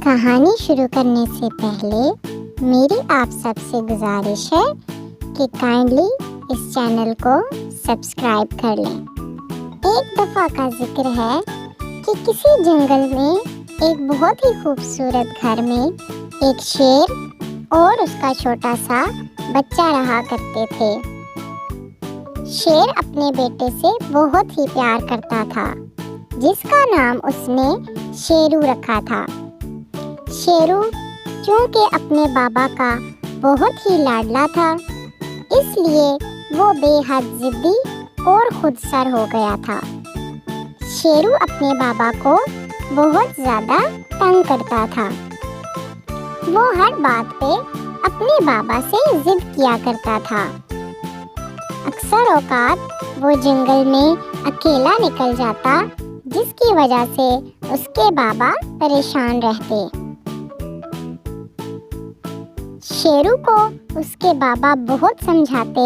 कहानी शुरू करने से पहले मेरी आप सबसे गुजारिश है कि काइंडली इस चैनल को सब्सक्राइब कर लें। एक दफ़ा का जिक्र है कि किसी जंगल में एक बहुत ही खूबसूरत घर में एक शेर और उसका छोटा सा बच्चा रहा करते थे। शेर अपने बेटे से बहुत ही प्यार करता था, जिसका नाम उसने शेरू रखा था। शेरू चूंकि अपने बाबा का बहुत ही लाडला था, इसलिए वो बेहद जिद्दी और खुदसर हो गया था। शेरू अपने बाबा को बहुत ज़्यादा तंग करता था। वो हर बात पे अपने बाबा से जिद किया करता था। अक्सर औकात वो जंगल में अकेला निकल जाता, जिसकी वजह से उसके बाबा परेशान रहते। शेरू को उसके बाबा बहुत समझाते,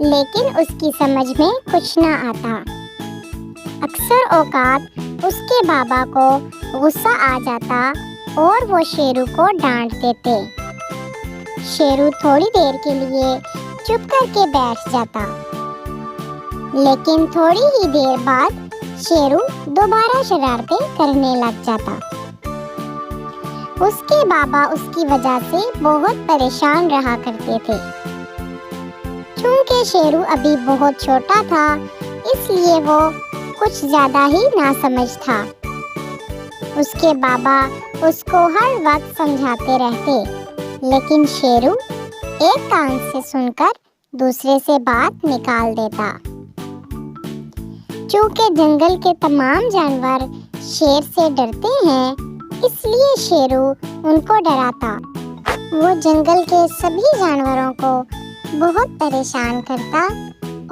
लेकिन उसकी समझ में कुछ ना आता। अक्सर औकात उसके बाबा को गुस्सा आ जाता और वो शेरू को डांट देते। शेरू थोड़ी देर के लिए चुप करके बैठ जाता, लेकिन थोड़ी ही देर बाद शेरू दोबारा शरारतें करने लग जाता। उसके बाबा उसकी वजह से बहुत परेशान रहा करते थे। चूंकि शेरू अभी बहुत छोटा था, इसलिए वो कुछ ज़्यादा ही नासमझ था। उसके बाबा उसको हर वक्त समझाते रहते, लेकिन शेरू एक कान से सुनकर दूसरे से बात निकाल देता। चूंकि जंगल के तमाम जानवर शेर से डरते हैं, इसलिए शेरू उनको डराता। वो जंगल के सभी जानवरों को बहुत परेशान करता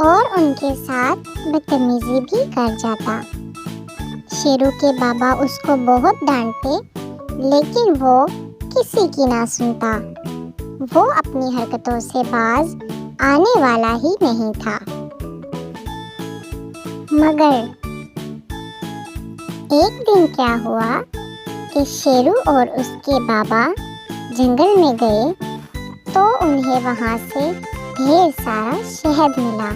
और उनके साथ बदतमीजी भी कर जाता। शेरू के बाबा उसको बहुत डांटते, लेकिन वो किसी की ना सुनता। वो अपनी हरकतों से बाज आने वाला ही नहीं था। मगर एक दिन क्या हुआ कि शेरू और उसके बाबा जंगल में गए तो उन्हें वहां से ढेर सारा शहद मिला,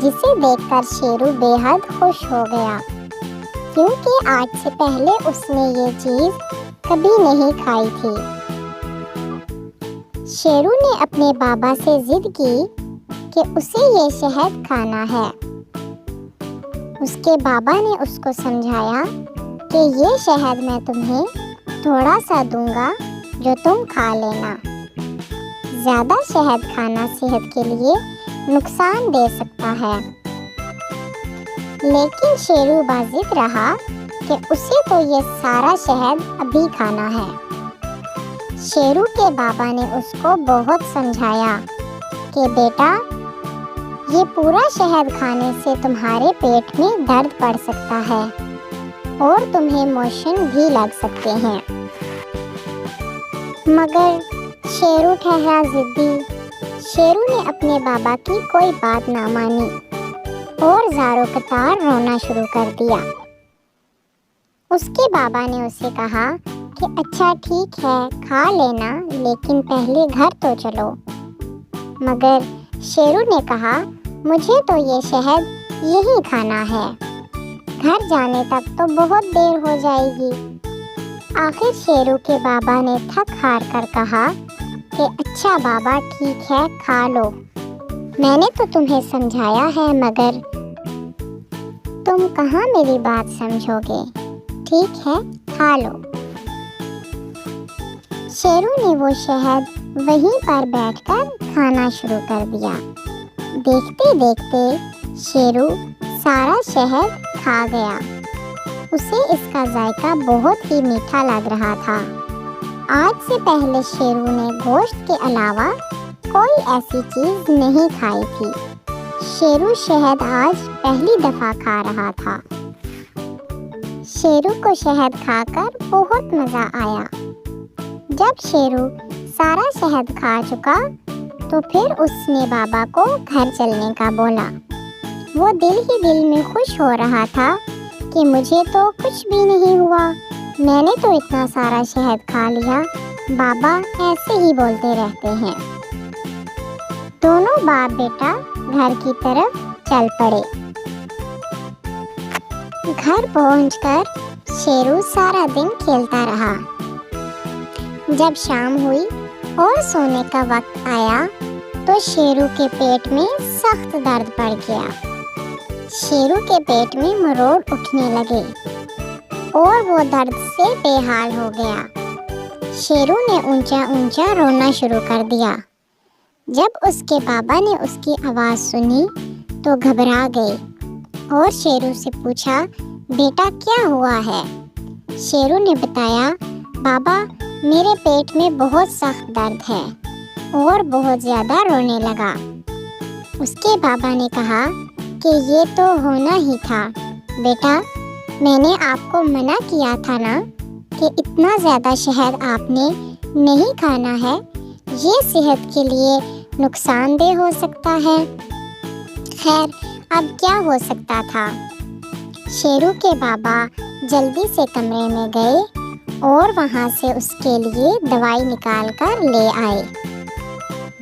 जिसे देखकर शेरू बेहद खुश हो गया, क्योंकि आज से पहले उसने ये चीज कभी नहीं खाई थी। शेरू ने अपने बाबा से जिद की कि उसे ये शहद खाना है। उसके बाबा ने उसको समझाया कि ये शहद मैं तुम्हें थोड़ा सा दूंगा, जो तुम खा लेना। ज़्यादा शहद खाना सेहत के लिए नुकसान दे सकता है। लेकिन शेरू बाजिद रहा कि उसे तो ये सारा शहद अभी खाना है। शेरू के बाबा ने उसको बहुत समझाया कि बेटा, ये पूरा शहद खाने से तुम्हारे पेट में दर्द पड़ सकता है और तुम्हें मोशन भी लग सकते हैं। मगर शेरू ठहरा जिद्दी। शेरू ने अपने बाबा की कोई बात ना मानी और ज़ारो कतार रोना शुरू कर दिया। उसके बाबा ने उसे कहा कि अच्छा ठीक है, खा लेना, लेकिन पहले घर तो चलो। मगर शेरू ने कहा, मुझे तो ये शहद यही खाना है, घर जाने तक तो बहुत देर हो जाएगी। आखिर शेरू के बाबा ने थक हार कर कहा कि अच्छा बाबा ठीक है, खा लो, मैंने तो तुम्हें समझाया है, मगर तुम कहाँ मेरी बात समझोगे। ठीक है, खा लो। शेरू ने वो शहद वहीं पर बैठकर खाना शुरू कर दिया। देखते देखते शेरू सारा शहद खा गया। उसे इसका जायका बहुत ही मीठा लग रहा था। आज से पहले शेरू ने गोश्त के अलावा कोई ऐसी चीज़ नहीं खाई थी। शेरू शहद आज पहली दफ़ा खा रहा था। शेरू को शहद खाकर बहुत मज़ा आया। जब शेरू सारा शहद खा चुका, तो फिर उसने बाबा को घर चलने का बोला। वो दिल ही दिल में खुश हो रहा था कि मुझे तो कुछ भी नहीं हुआ, میں نے تو اتنا سارا شہد کھا لیا، بابا ایسے ہی بولتے رہتے ہیں۔ دونوں باپ بیٹا گھر کی طرف چل پڑے۔ گھر پہنچ کر شیرو سارا دن کھیلتا رہا۔ جب شام ہوئی اور سونے کا وقت آیا تو شیرو کے پیٹ میں سخت درد پڑ گیا۔ شیرو کے پیٹ میں مروڑ اٹھنے لگے اور وہ درد سے بے حال ہو گیا۔ شیرو نے اونچا اونچا رونا شروع کر دیا۔ جب اس کے بابا نے اس کی آواز سنی تو گھبرا گئے اور شیرو سے پوچھا، بیٹا کیا ہوا ہے؟ شیرو نے بتایا، بابا میرے پیٹ میں بہت سخت درد ہے، اور بہت زیادہ رونے لگا۔ اس کے بابا نے کہا کہ یہ تو ہونا ہی تھا بیٹا، میں نے آپ کو منع کیا تھا نا کہ اتنا زیادہ شہد آپ نے نہیں کھانا ہے، یہ صحت کے لیے نقصان دہ ہو سکتا ہے۔ خیر اب کیا ہو سکتا تھا؟ شیرو کے بابا جلدی سے کمرے میں گئے اور وہاں سے اس کے لیے دوائی نکال کر لے آئے۔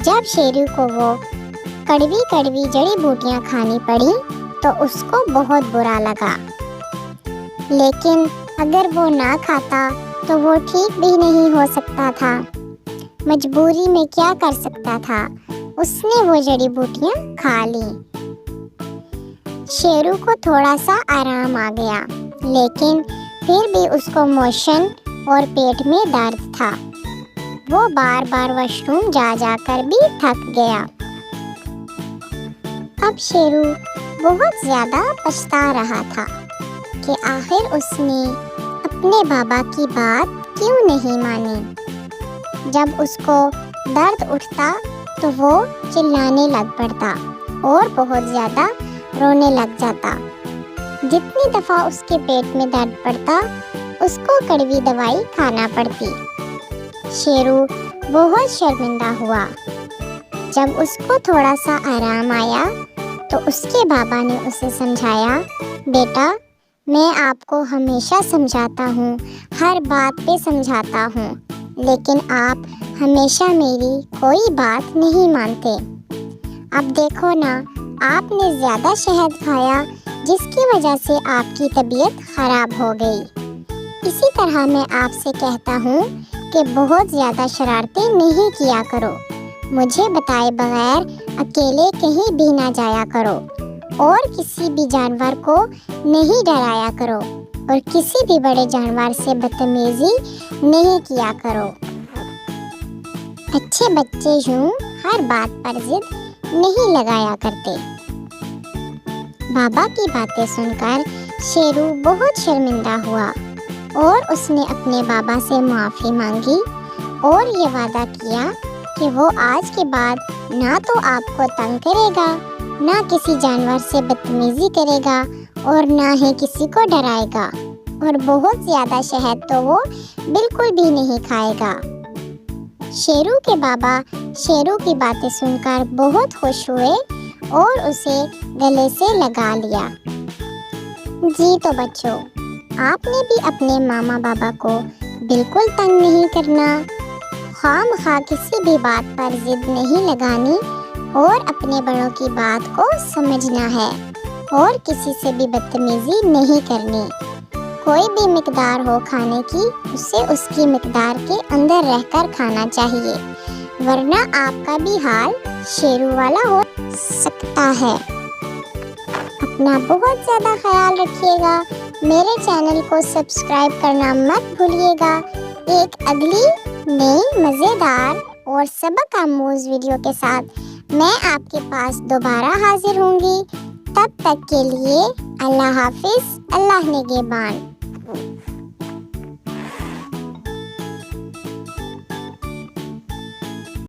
جب شیرو کو وہ کڑوی کڑوی جڑی بوٹیاں کھانی پڑی تو اس کو بہت برا لگا، لیکن اگر وہ نہ کھاتا تو وہ ٹھیک بھی نہیں ہو سکتا تھا۔ مجبوری میں کیا کر سکتا تھا، اس نے وہ جڑی بوٹیاں کھا لیں۔ شیرو کو تھوڑا سا آرام آ گیا، لیکن پھر بھی اس کو موشن اور پیٹ میں درد تھا۔ وہ بار بار واش روم جا جا کر بھی تھک گیا۔ اب شیرو بہت زیادہ پچھتا رہا تھا کہ آخر اس نے اپنے بابا کی بات کیوں نہیں مانی۔ جب اس کو درد اٹھتا تو وہ چلانے لگ پڑتا اور بہت زیادہ رونے لگ جاتا۔ جتنی دفعہ اس کے پیٹ میں درد پڑتا اس کو کڑوی دوائی کھانا پڑتی۔ شیرو بہت شرمندہ ہوا۔ جب اس کو تھوڑا سا آرام آیا تو اس کے بابا نے اسے سمجھایا، بیٹا میں آپ کو ہمیشہ سمجھاتا ہوں، ہر بات پہ سمجھاتا ہوں، لیکن آپ ہمیشہ میری کوئی بات نہیں مانتے۔ اب دیکھو نا، آپ نے زیادہ شہد کھایا جس کی وجہ سے آپ کی طبیعت خراب ہو گئی۔ اسی طرح میں آپ سے کہتا ہوں کہ بہت زیادہ شرارتیں نہیں کیا کرو، مجھے بتائے بغیر اکیلے کہیں بھی نہ جایا کرو، اور کسی بھی جانور کو نہیں ڈرایا کرو، اور کسی بھی بڑے جانور سے بدتمیزی نہیں کیا کرو۔ اچھے بچے یوں ہر بات پر ضد نہیں لگایا کرتے۔ بابا کی باتیں سن کر شیرو بہت شرمندہ ہوا اور اس نے اپنے بابا سے معافی مانگی اور یہ وعدہ کیا کہ وہ آج کے بعد نہ تو آپ کو تنگ کرے گا، نہ کسی جانور سے بدتمیزی کرے گا، اور نہ ہی کسی کو ڈرائے گا، اور بہت زیادہ شہد تو وہ بالکل بھی نہیں کھائے گا۔ شیرو کے بابا شیرو کی باتیں سن کر بہت خوش ہوئے اور اسے گلے سے لگا لیا۔ جی تو بچوں، آپ نے بھی اپنے ماما بابا کو بالکل تنگ نہیں کرنا، خواہ مخواہ کسی بھی بات پر ضد نہیں لگانی، اور اپنے بڑوں کی بات کو سمجھنا ہے، اور کسی سے بھی بدتمیزی نہیں کرنی۔ کوئی بھی مقدار ہو کھانے کی، اسے اس کی مقدار کے اندر رہ کر کھانا چاہیے، ورنہ آپ کا بھی حال شیرو والا ہو سکتا ہے۔ اپنا بہت زیادہ خیال رکھیے گا، میرے چینل کو سبسکرائب کرنا مت بھولیے گا۔ ایک اگلی نئی مزیدار اور سبق آموز ویڈیو کے ساتھ میں آپ کے پاس دوبارہ حاضر ہوں گی۔ تب تک کے لیے اللہ حافظ، اللہ نگہبان۔